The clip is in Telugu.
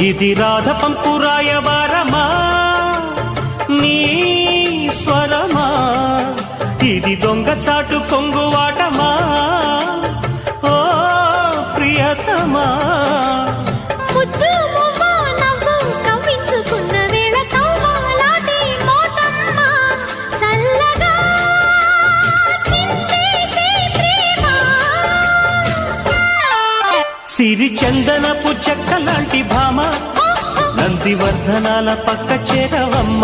ఇది రాధ పంపు రాయబారమా నీ స్వరమా, ఇది దొంగ చాటు కొంగువాటమా ఓ ప్రియతమా. సిరి చందనపు చెక్క లాంటి భామ, నందివర్ధనాల పక్క చేరవమ్మ.